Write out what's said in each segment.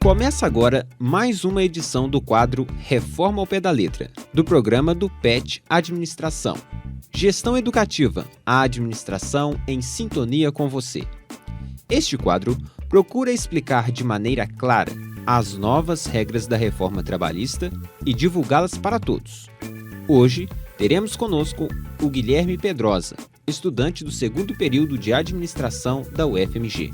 Começa agora mais uma edição do quadro Reforma ao Pé da Letra, do programa do PET Administração. Gestão Educativa, a administração em sintonia com você. Este quadro procura explicar de maneira clara as novas regras da reforma trabalhista e divulgá-las para todos. Hoje, teremos conosco o Guilherme Pedrosa, estudante do segundo período de administração da UFMG.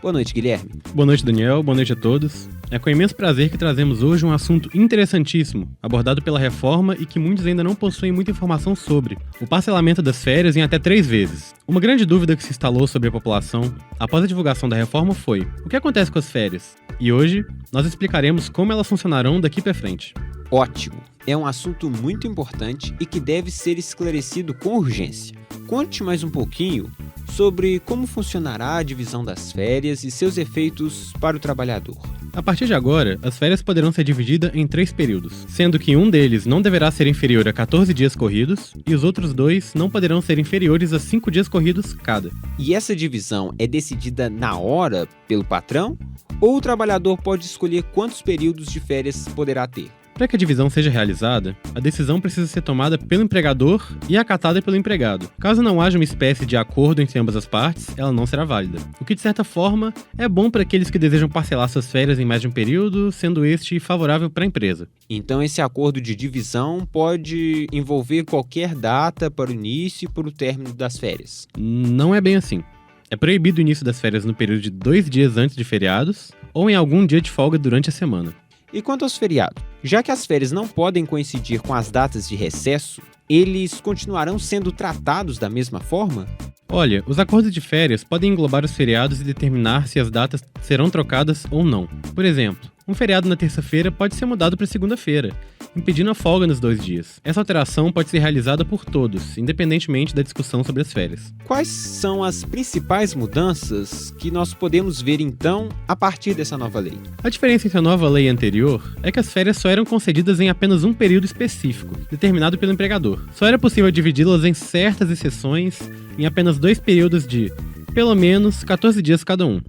Boa noite, Guilherme. Boa noite, Daniel. Boa noite a todos. É com imenso prazer que trazemos hoje um assunto interessantíssimo, abordado pela reforma e que muitos ainda não possuem muita informação sobre: o parcelamento das férias em até 3 vezes. Uma grande dúvida que se instalou sobre a população após a divulgação da reforma foi: o que acontece com as férias? E hoje, nós explicaremos como elas funcionarão daqui para frente. Ótimo! É um assunto muito importante e que deve ser esclarecido com urgência. Conte mais um pouquinho sobre como funcionará a divisão das férias e seus efeitos para o trabalhador. A partir de agora, as férias poderão ser divididas em 3 períodos, sendo que um deles não deverá ser inferior a 14 dias corridos e os outros 2 não poderão ser inferiores a 5 dias corridos cada. E essa divisão é decidida na hora pelo patrão ou o trabalhador pode escolher quantos períodos de férias poderá ter? Para que a divisão seja realizada, a decisão precisa ser tomada pelo empregador e acatada pelo empregado. Caso não haja uma espécie de acordo entre ambas as partes, ela não será válida. O que, de certa forma, é bom para aqueles que desejam parcelar suas férias em mais de um período, sendo este favorável para a empresa. Então esse acordo de divisão pode envolver qualquer data para o início e para o término das férias? Não é bem assim. É proibido o início das férias no período de 2 dias antes de feriados ou em algum dia de folga durante a semana. E quanto aos feriados? Já que as férias não podem coincidir com as datas de recesso, eles continuarão sendo tratados da mesma forma? Olha, os acordos de férias podem englobar os feriados e determinar se as datas serão trocadas ou não. Por exemplo, um feriado na terça-feira pode ser mudado para segunda-feira, impedindo a folga nos 2 dias. Essa alteração pode ser realizada por todos, independentemente da discussão sobre as férias. Quais são as principais mudanças que nós podemos ver, então, a partir dessa nova lei? A diferença entre a nova lei e a anterior é que as férias só eram concedidas em apenas um período específico, determinado pelo empregador. Só era possível dividi-las em certas exceções em apenas 2 períodos de, pelo menos, 14 dias cada um.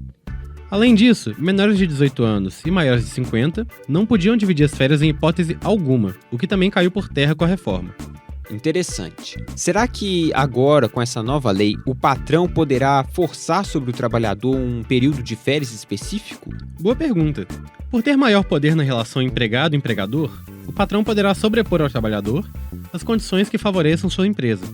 Além disso, menores de 18 anos e maiores de 50 não podiam dividir as férias em hipótese alguma, o que também caiu por terra com a reforma. Interessante. Será que agora, com essa nova lei, o patrão poderá forçar sobre o trabalhador um período de férias específico? Boa pergunta. Por ter maior poder na relação empregado-empregador, o patrão poderá sobrepor ao trabalhador as condições que favoreçam sua empresa.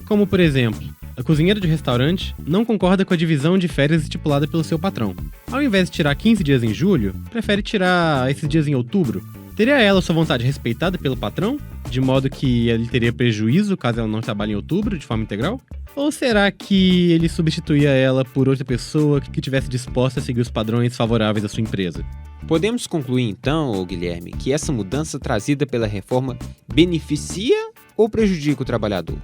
Como, por exemplo, a cozinheira de restaurante não concorda com a divisão de férias estipulada pelo seu patrão. Ao invés de tirar 15 dias em julho, prefere tirar esses dias em outubro. Teria ela sua vontade respeitada pelo patrão, de modo que ele teria prejuízo caso ela não trabalhe em outubro de forma integral? Ou será que ele substituía ela por outra pessoa que estivesse disposta a seguir os padrões favoráveis à sua empresa? Podemos concluir então, Guilherme, que essa mudança trazida pela reforma beneficia ou prejudica o trabalhador?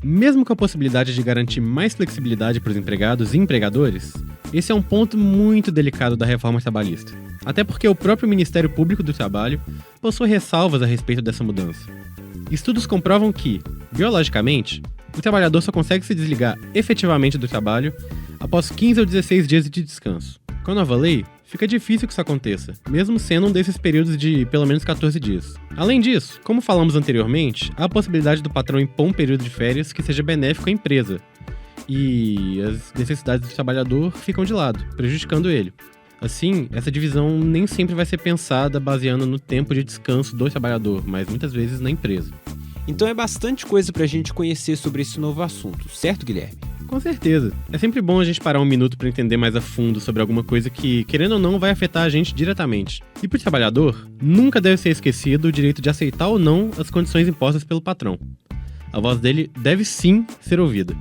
Mesmo com a possibilidade de garantir mais flexibilidade para os empregados e empregadores, esse é um ponto muito delicado da reforma trabalhista. Até porque o próprio Ministério Público do Trabalho possui ressalvas a respeito dessa mudança. Estudos comprovam que, biologicamente, o trabalhador só consegue se desligar efetivamente do trabalho após 15 ou 16 dias de descanso. Com a nova lei, fica difícil que isso aconteça, mesmo sendo um desses períodos de pelo menos 14 dias. Além disso, como falamos anteriormente, há a possibilidade do patrão impor um período de férias que seja benéfico à empresa, e as necessidades do trabalhador ficam de lado, prejudicando ele. Assim, essa divisão nem sempre vai ser pensada baseando no tempo de descanso do trabalhador, mas muitas vezes na empresa. Então é bastante coisa para a gente conhecer sobre esse novo assunto, certo, Guilherme? Com certeza. É sempre bom a gente parar um minuto para entender mais a fundo sobre alguma coisa que, querendo ou não, vai afetar a gente diretamente. E para o trabalhador, nunca deve ser esquecido o direito de aceitar ou não as condições impostas pelo patrão. A voz dele deve sim ser ouvida.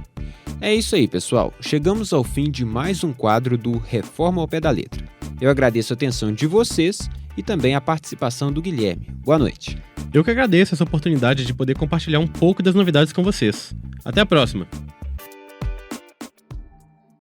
É isso aí, pessoal. Chegamos ao fim de mais um quadro do Reforma ao Pé da Letra. Eu agradeço a atenção de vocês e também a participação do Guilherme. Boa noite. Eu que agradeço essa oportunidade de poder compartilhar um pouco das novidades com vocês. Até a próxima!